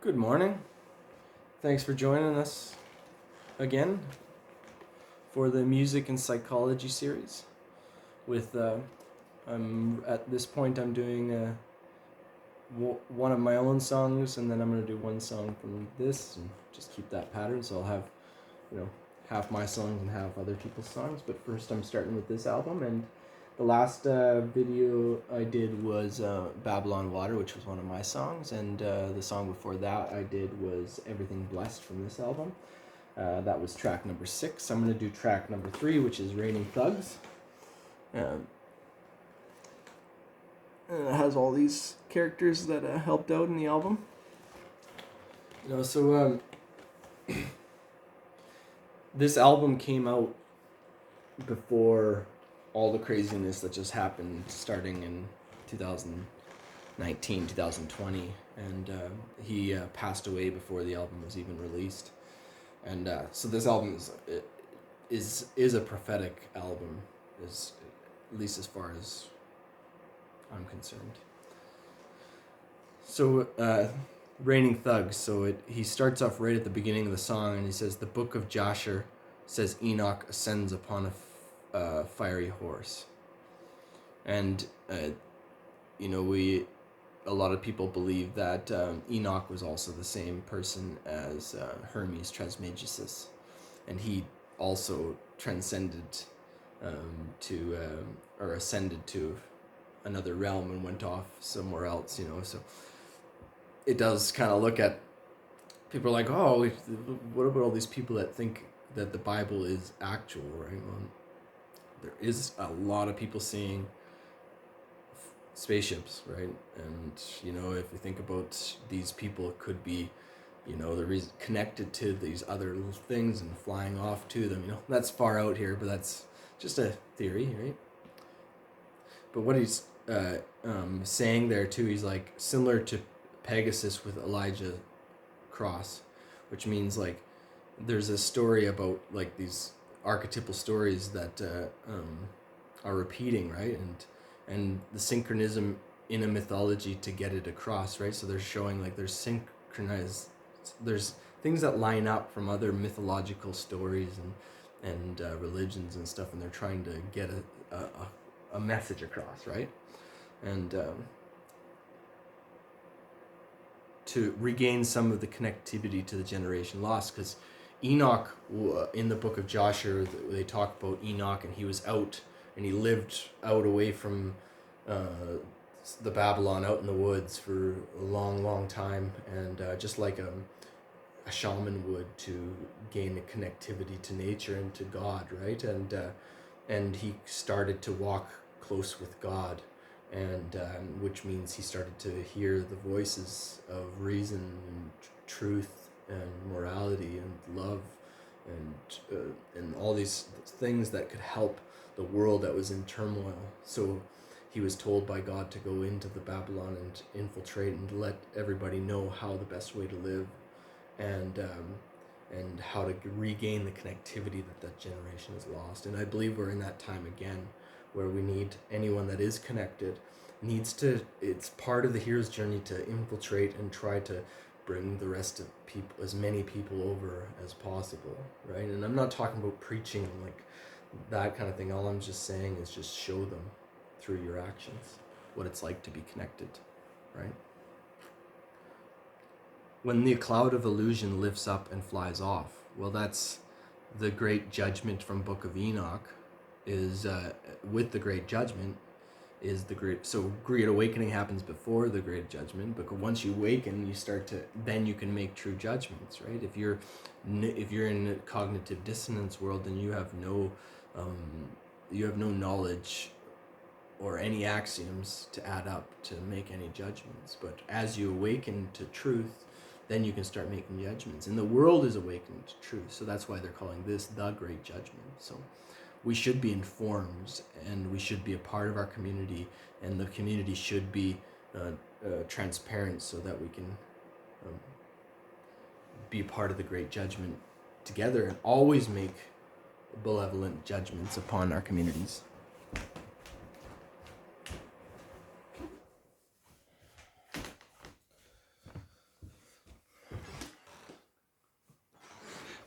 Good morning. Thanks for joining us again for the music and psychology series. With I'm at this point I'm doing one of my own songs, and then I'm gonna do one song from this, and just keep that pattern. So I'll have half my songs and half other people's songs. But first, I'm starting with this album, and the last video I did was Babylon Water, which was one of my songs, and the song before that I did was Everything Blessed from this album. That was track number 6. I'm going to do track number 3, which is Raining Thugs. It has all these characters that helped out in the album. This album came out before all the craziness that just happened starting in 2019, 2020, and he passed away before the album was even released. And so this album is a prophetic album, at least as far as I'm concerned. So Raining Thugs, so he starts off right at the beginning of the song, and he says, "The book of Jasher says Enoch ascends upon a fiery horse." And a lot of people believe that Enoch was also the same person as Hermes Trismegistus, and he also transcended or ascended to another realm and went off somewhere else. So it does kind of look at people like, oh, what about all these people that think that the Bible is actual, right? Well, there is a lot of people seeing spaceships, right? And if you think about these people, it could be they're connected to these other little things and flying off to them. That's far out here, but that's just a theory, right? But what he's saying there too, he's like similar to Pegasus with Elijah Cross, which means like there's a story about like these archetypal stories that are repeating, right? And the synchronism in a mythology to get it across, right? So they're showing like there's things that line up from other mythological stories and religions and stuff, and they're trying to get a message across, right? And to regain some of the connectivity to the generation lost, because Enoch, in the book of Joshua, they talk about Enoch, and he was out, and he lived out away from the Babylon, out in the woods for a long, long time, and just like a shaman would, to gain a connectivity to nature and to God, right? And he started to walk close with God, and which means he started to hear the voices of reason and truth and morality and love and all these things that could help the world that was in turmoil. So he was told by God to go into the Babylon and infiltrate and let everybody know how the best way to live, and how to regain the connectivity that generation has lost. And I believe we're in that time again, where we need anyone that is connected it's part of the hero's journey to infiltrate and try to bring the rest of people, as many people over as possible, right? And I'm not talking about preaching like that kind of thing. All I'm just saying is just show them through your actions what it's like to be connected, right? When the cloud of illusion lifts up and flies off, well, that's the great judgment from Book of Enoch. Is with the great judgment is the great. So great awakening happens before the great judgment, but once you awaken, then you can make true judgments, right? If you're in a cognitive dissonance world, then you have no knowledge or any axioms to add up to make any judgments. But as you awaken to truth, then you can start making judgments. And the world is awakening to truth, so that's why they're calling this the great judgment. So we should be informed, and we should be a part of our community, and the community should be transparent, so that we can be part of the great judgment together and always make benevolent judgments upon our communities.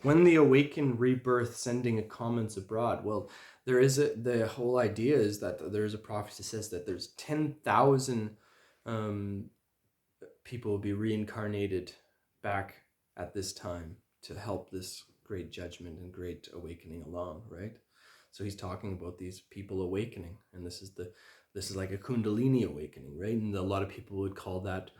When the awaken rebirth sending a comments abroad, well, the whole idea is that there's a prophecy that says that there's 10,000 um, people will be reincarnated back at this time to help this great judgment and great awakening along, right? So he's talking about these people awakening, and this is like a kundalini awakening, right? And a lot of people would call that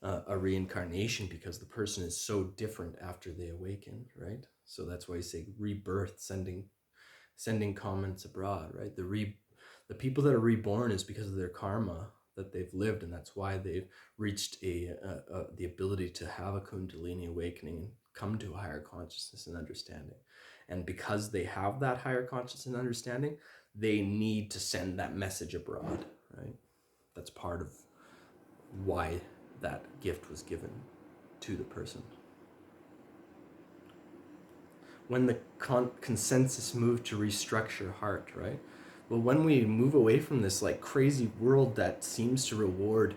a reincarnation because the person is so different after they awaken, right? So that's why you say rebirth, sending comments abroad, right? The people that are reborn is because of their karma that they've lived, and that's why they've reached the ability to have a kundalini awakening and come to a higher consciousness and understanding. And because they have that higher consciousness and understanding, they need to send that message abroad, right? That's part of why that gift was given to the person. When the consensus moved to restructure heart, right? Well, when we move away from this like crazy world that seems to reward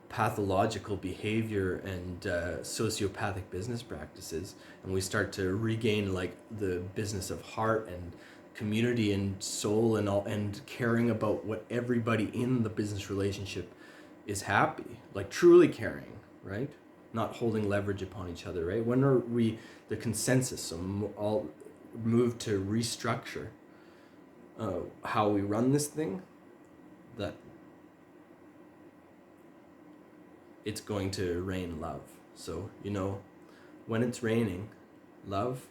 pathological behavior and sociopathic business practices, and we start to regain like the business of heart and community and soul and all, and caring about what everybody in the business relationship is happy, like truly caring, right? Not holding leverage upon each other, right? When are we the consensus? So all move to restructure how we run this thing, that it's going to rain love. So, when it's raining love,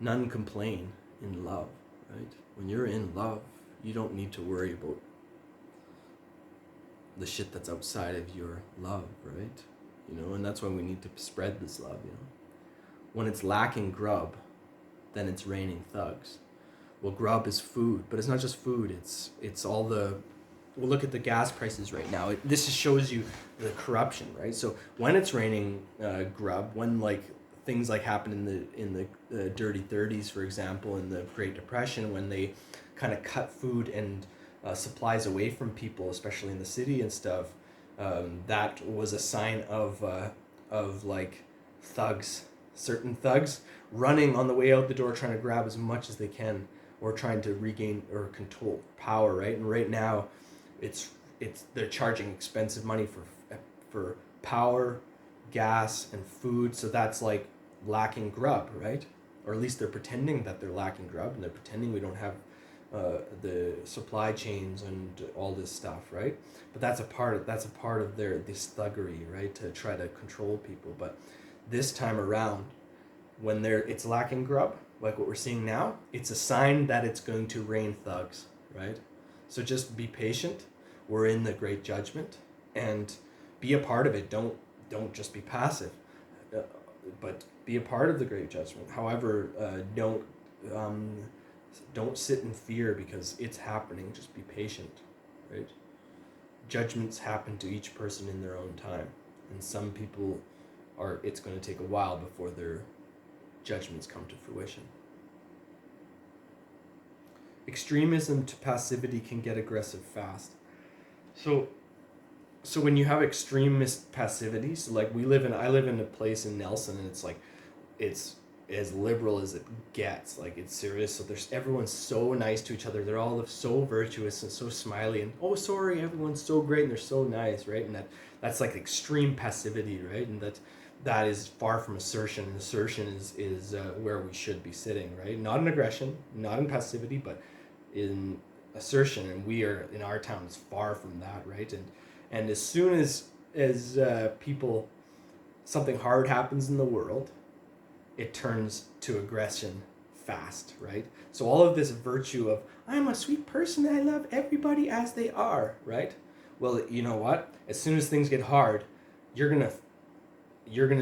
none complain in love, right? When you're in love, you don't need to worry about the shit that's outside of your love, right? And that's why we need to spread this love, When it's lacking grub, then it's raining thugs. Well, grub is food, but it's not just food. It's all the. Well, look at the gas prices right now. This just shows you the corruption, right? So when it's raining grub, when like things like happened in the dirty 30s, for example, in the Great Depression, when they kind of cut food and supplies away from people, especially in the city and stuff, that was a sign of like thugs, certain thugs running on the way out the door trying to grab as much as they can, or trying to regain or control power, right? And right now, it's they're charging expensive money for power, gas, and food. So that's like lacking grub, right? Or at least they're pretending that they're lacking grub, and they're pretending we don't have the supply chains and all this stuff, right? But that's a part of this thuggery, right? To try to control people. But this time around, when it's lacking grub, like what we're seeing now, it's a sign that it's going to rain thugs, right? So just be patient. We're in the great judgment, and be a part of it. Don't just be passive, but be a part of the great judgment. However, don't sit in fear because it's happening. Just be patient, right? Judgments happen to each person in their own time, and some people it's going to take a while before their judgments come to fruition. Extremism to passivity can get aggressive fast. So when you have extremist passivity, so like I live in a place in Nelson, and it's like it's as liberal as it gets. Like it's serious. So everyone's so nice to each other. They're all so virtuous and so smiley, and oh sorry, everyone's so great and they're so nice, right? And that's like extreme passivity, right? And that is far from assertion. And assertion is where we should be sitting, right? Not in aggression, not in passivity, but in assertion. And we are in our town is far from that, right? And as soon as people, something hard happens in the world, it turns to aggression fast, right? So all of this virtue of I'm a sweet person, I love everybody as they are, right? Well, you know what? As soon as things get hard, you're gonna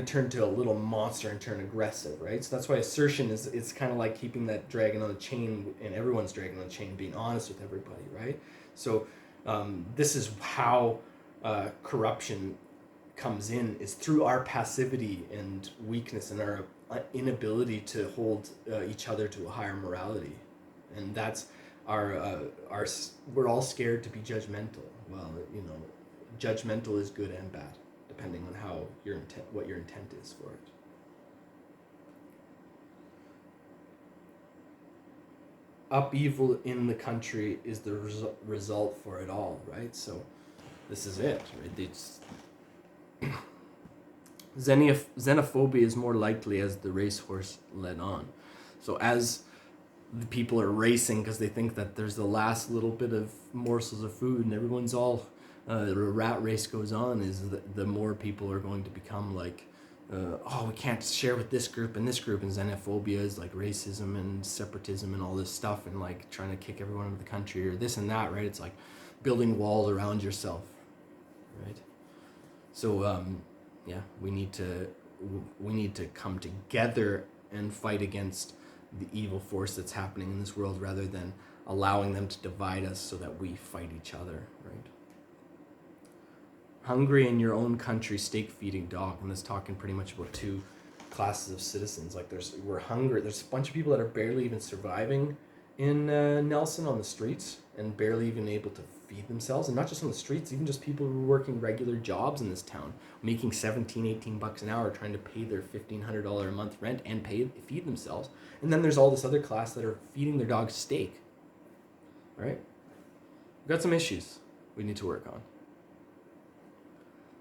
turn to a little monster and turn aggressive, right? So that's why assertion it's kind of like keeping that dragon on the chain, and everyone's dragon on the chain, being honest with everybody, right? So this is how corruption comes in, is through our passivity and weakness and our inability to hold each other to a higher morality. And that's our we're all scared to be judgmental. Well, judgmental is good and bad, depending on how what your intent is for it. upheaval in the country is the result for it all, right? So this is it, right? It's xenophobia is more likely as the racehorse led on. So as the people are racing because they think that there's the last little bit of morsels of food and everyone's all the rat race goes on, is the more people are going to become like oh, we can't share with this group and this group, and xenophobia is like racism and separatism and all this stuff, and like trying to kick everyone out of the country or this and that, right? It's like building walls around yourself, right? So yeah, we need to come together and fight against the evil force that's happening in this world, rather than allowing them to divide us so that we fight each other, right? Hungry in your own country, stake feeding dog. And that's talking pretty much about two classes of citizens. Like we're hungry. There's a bunch of people that are barely even surviving in Nelson on the streets and barely even able to feed themselves. And not just on the streets, even just people who are working regular jobs in this town, making 17, 18 bucks an hour, trying to pay their $1,500 a month rent and feed themselves. And then there's all this other class that are feeding their dogs steak, right? We've got some issues we need to work on.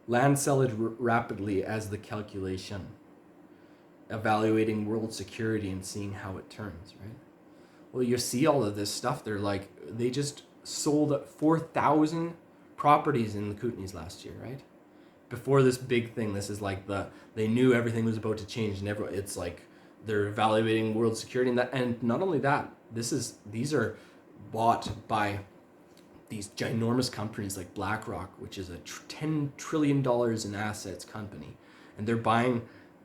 Land sellage rapidly as the calculation, evaluating world security and seeing how it turns, right? Well, you see all of this stuff. They just sold 4,000 properties in the Kootenays last year, right? Before this big thing, this is like they knew everything was about to change, and it's like they're evaluating world security, and not only that, these are bought by these ginormous companies like BlackRock, which is a $10 trillion in assets company, and they're buying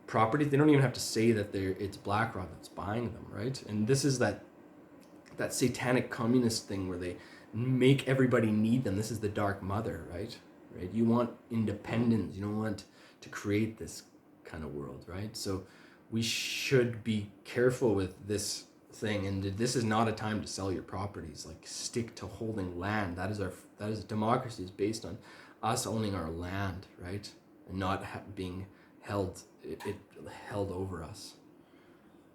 properties. They don't even have to say that it's BlackRock that's buying them, right? And this is that satanic communist thing where they make everybody need them. This is the dark mother, right? You want independence. You don't want to create this kind of world, right? So we should be careful with this thing, and this is not a time to sell your properties. Like, stick to holding land. That is democracy is based on us owning our land, right? And not being held over us.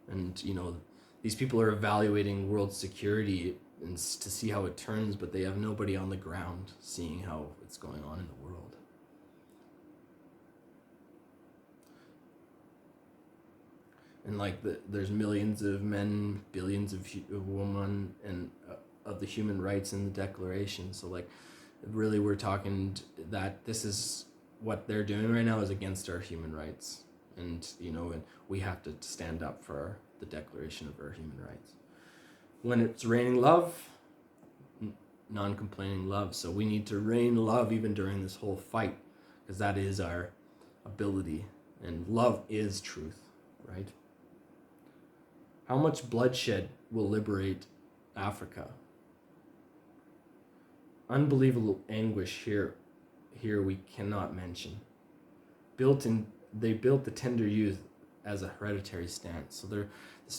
And these people are evaluating world security and to see how it turns, but they have nobody on the ground seeing how it's going on in the world. And there's millions of men, billions of women, and of the human rights in the Declaration. So really, we're talking that this is what they're doing right now is against our human rights, and and we have to stand up for the Declaration of our human rights. When it's raining love, non-complaining love. So we need to rain love even during this whole fight, because that is our ability, and love is truth, right? How much bloodshed will liberate Africa? Unbelievable anguish here we cannot mention. They built the tender youth as a hereditary stance. So they're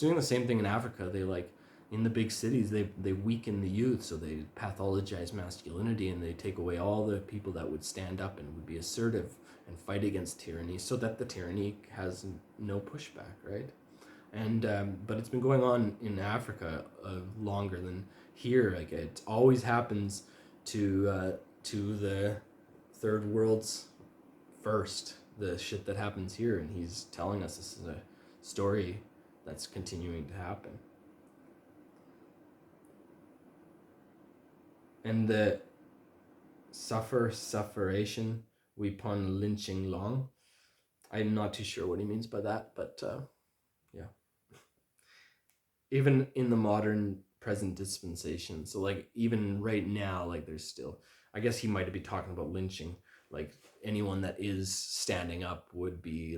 doing the same thing in Africa. They in the big cities, they weaken the youth, so they pathologize masculinity, and they take away all the people that would stand up and would be assertive and fight against tyranny, so that the tyranny has no pushback, right? And but it's been going on in Africa longer than here. It always happens to the third world's first, the shit that happens here, and he's telling us this is a story that's continuing to happen. And the sufferation we pun lynching long. I'm not too sure what he means by that, but yeah. Even in the modern present dispensation, so even right now, there's still, I guess he might be talking about lynching. Anyone that is standing up would be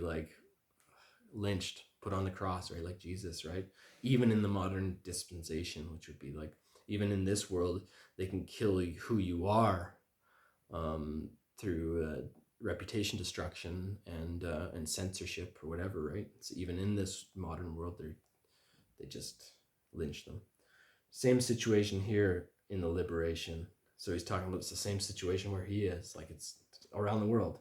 lynched, put on the cross, right? Like Jesus, right? Even in the modern dispensation, which would be even in this world, they can kill who you are through reputation destruction and censorship or whatever, right? So even in this modern world, they just lynch them. Same situation here in the liberation. So he's talking about it's the same situation where he is, it's around the world.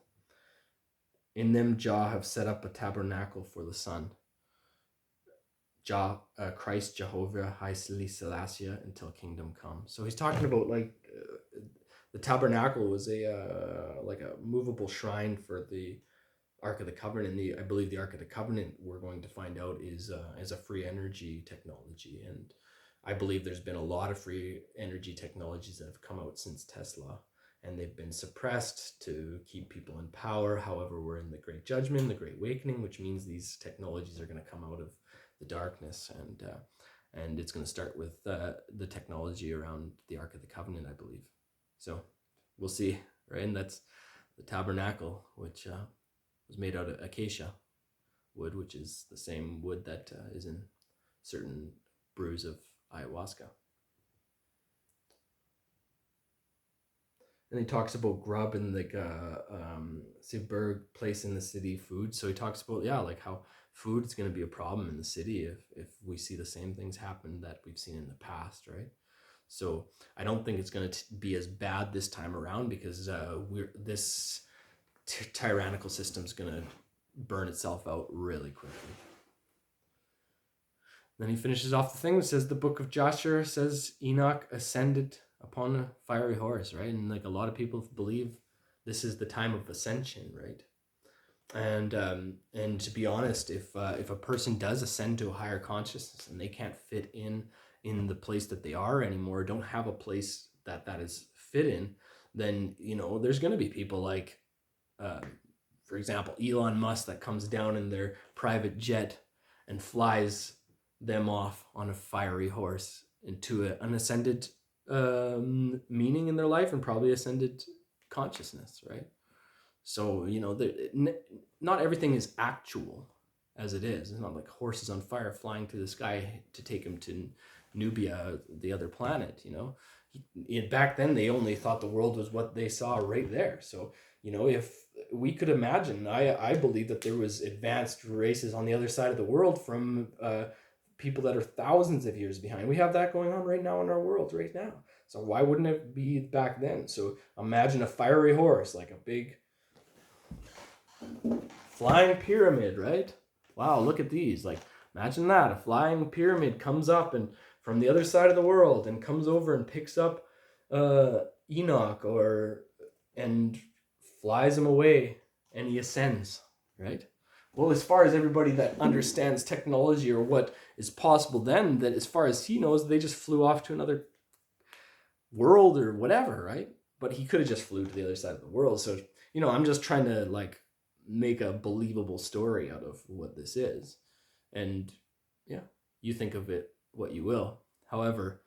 In them Jah have set up a tabernacle for the sun. Christ Jehovah Haile Selassie until kingdom come. So he's talking about like the tabernacle was a like a movable shrine for the Ark of the Covenant. I believe the Ark of the Covenant, we're going to find out, is a free energy technology, and I believe there's been a lot of free energy technologies that have come out since Tesla, and they've been suppressed to keep people in power. However, we're in the Great Judgment, the Great Awakening, which means these technologies are going to come out of the darkness, and it's going to start with the technology around the Ark of the Covenant, I believe. So we'll see, right? And that's the tabernacle, which was made out of acacia wood, which is the same wood that is in certain brews of ayahuasca. And he talks about grub and like Sibberg place in the city food. So he talks about, like how food is going to be a problem in the city if we see the same things happen that we've seen in the past, right? So I don't think it's going to be as bad this time around, because this tyrannical system is going to burn itself out really quickly. Then he finishes off the thing that says the book of Joshua says Enoch ascended upon a fiery horse, right? And like a lot of people believe this is the time of ascension, right? And to be honest, if a person does ascend to a higher consciousness and they can't fit in the place that they are anymore, don't have a place that is fit in, then there's going to be people like for example, Elon Musk, that comes down in their private jet and flies them off on a fiery horse into an ascended meaning in their life, and probably ascended consciousness, right? So, not everything is actual as it is. It's not like horses on fire flying through the sky to take him to Nubia, the other planet, Back then, they only thought the world was what they saw right there. So, if we could imagine, I believe that there was advanced races on the other side of the world from people that are thousands of years behind. We have that going on right now in our world right now. So why wouldn't it be back then? So imagine a fiery horse, like a big flying pyramid, right? Wow, look at these. Like, imagine that. A flying pyramid comes up and from the other side of the world and comes over and picks up Enoch and flies him away, and he ascends, right? Well, as far as everybody that understands technology or what is possible then, that as far as he knows, they just flew off to another world or whatever, right? But he could have just flew to the other side of the world. So, I'm just trying to like make a believable story out of what this is. And yeah, you think of it what you will. However,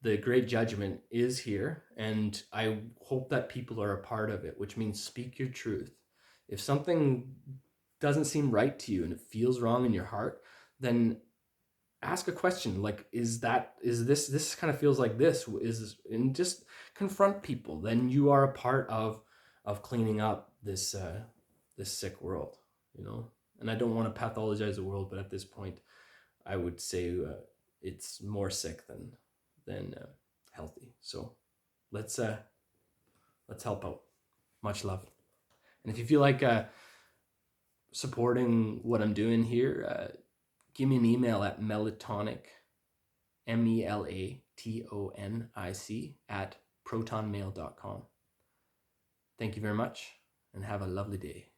the Great Judgment is here, and I hope that people are a part of it, which means speak your truth. If something doesn't seem right to you and it feels wrong in your heart, then ask a question like, is this kind of feels like this, and just confront people. Then you are a part of cleaning up this sick world, And I don't want to pathologize the world, but at this point, I would say it's more sick than healthy. So let's help out. Much love. And if you feel like supporting what I'm doing here, give me an email at melatonic, melatonic @ protonmail.com. Thank you very much, and have a lovely day.